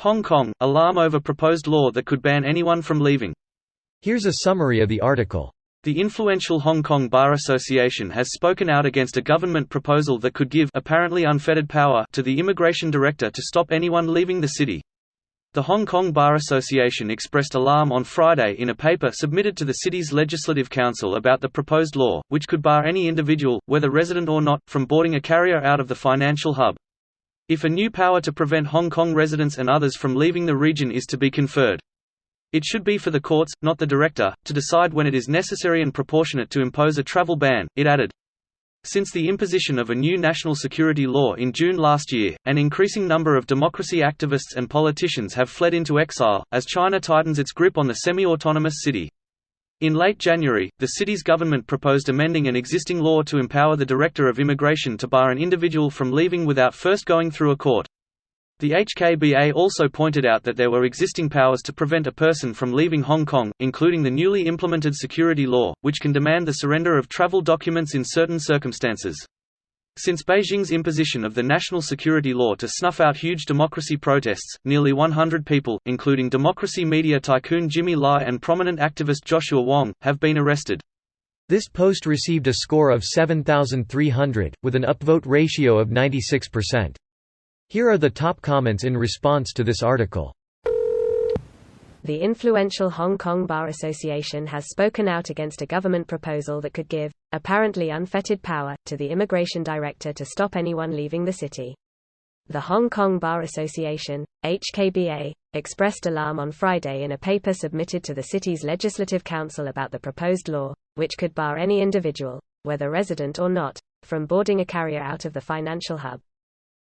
Hong Kong, alarm over proposed law that could ban anyone from leaving. Here's a summary of the article. The influential Hong Kong Bar Association has spoken out against a government proposal that could give apparently unfettered power to the immigration director to stop anyone leaving the city. The Hong Kong Bar Association expressed alarm on Friday in a paper submitted to the city's Legislative Council about the proposed law, which could bar any individual, whether resident or not, from boarding a carrier out of the financial hub. If a new power to prevent Hong Kong residents and others from leaving the region is to be conferred, it should be for the courts, not the director, to decide when it is necessary and proportionate to impose a travel ban, it added. Since the imposition of a new national security law in June last year, an increasing number of democracy activists and politicians have fled into exile, as China tightens its grip on the semi-autonomous city. In late January, the city's government proposed amending an existing law to empower the Director of Immigration to bar an individual from leaving without first going through a court. The HKBA also pointed out that there were existing powers to prevent a person from leaving Hong Kong, including the newly implemented security law, which can demand the surrender of travel documents in certain circumstances. Since Beijing's imposition of the national security law to snuff out huge democracy protests, nearly 100 people, including democracy media tycoon Jimmy Lai and prominent activist Joshua Wong, have been arrested. This post received a score of 7,300, with an upvote ratio of 96%. Here are the top comments in response to this article. The influential Hong Kong Bar Association has spoken out against a government proposal that could give, apparently unfettered power, to the immigration director to stop anyone leaving the city. The Hong Kong Bar Association, HKBA, expressed alarm on Friday in a paper submitted to the city's Legislative Council about the proposed law, which could bar any individual, whether resident or not, from boarding a carrier out of the financial hub.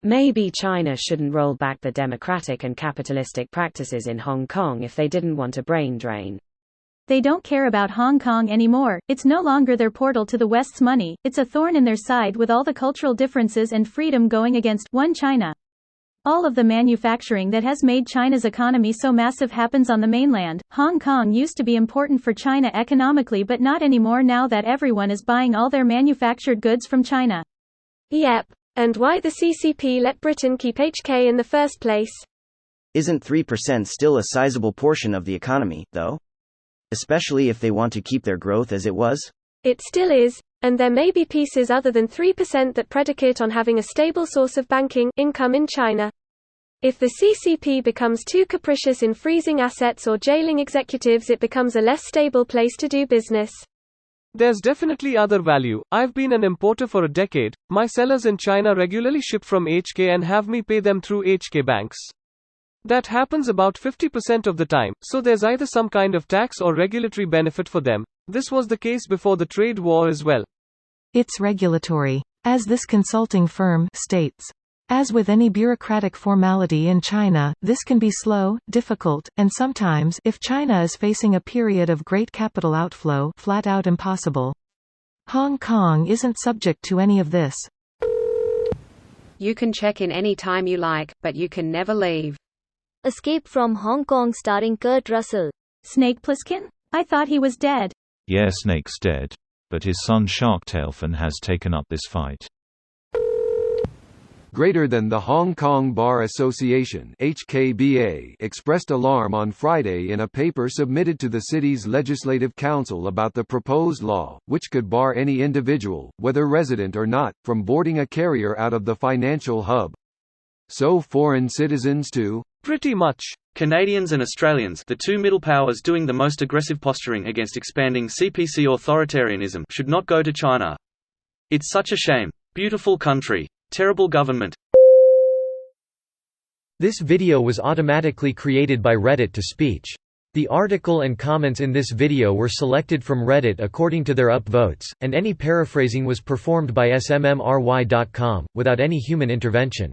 Maybe China shouldn't roll back the democratic and capitalistic practices in Hong Kong if they didn't want a brain drain. They don't care about Hong Kong anymore. It's no longer their portal to the West's money, it's a thorn in their side with all the cultural differences and freedom going against one China. All of the manufacturing that has made China's economy so massive happens on the mainland. Hong Kong used to be important for China economically, but not anymore now that everyone is buying all their manufactured goods from China. Yep. And why the CCP let Britain keep HK in the first place? Isn't 3% still a sizable portion of the economy, though? Especially if they want to keep their growth as it was? It still is, and there may be pieces other than 3% that predicate on having a stable source of banking income in China. If the CCP becomes too capricious in freezing assets or jailing executives, it becomes a less stable place to do business. There's definitely other value. I've been an importer for a decade. My sellers in China regularly ship from HK and have me pay them through HK banks. That happens about 50% of the time, so there's either some kind of tax or regulatory benefit for them. This was the case before the trade war as well. It's regulatory, as this consulting firm states. As with any bureaucratic formality in China, this can be slow, difficult, and sometimes, if China is facing a period of great capital outflow, flat out impossible. Hong Kong isn't subject to any of this. You can check in any time you like, but you can never leave. Escape from Hong Kong starring Kurt Russell. Snake Plissken? I thought he was dead. Yeah, Snake's dead. But his son Sharktailfin has taken up this fight. Greater than the Hong Kong Bar Association (HKBA) expressed alarm on Friday in a paper submitted to the city's Legislative Council about the proposed law, which could bar any individual, whether resident or not, from boarding a carrier out of the financial hub. So foreign citizens too? Pretty much. Canadians and Australians, the two middle powers doing the most aggressive posturing against expanding CPC authoritarianism, should not go to China. It's such a shame. Beautiful country. Terrible government. This video was automatically created by Reddit to speech. The article and comments in this video were selected from Reddit according to their upvotes, and any paraphrasing was performed by smmry.com, without any human intervention.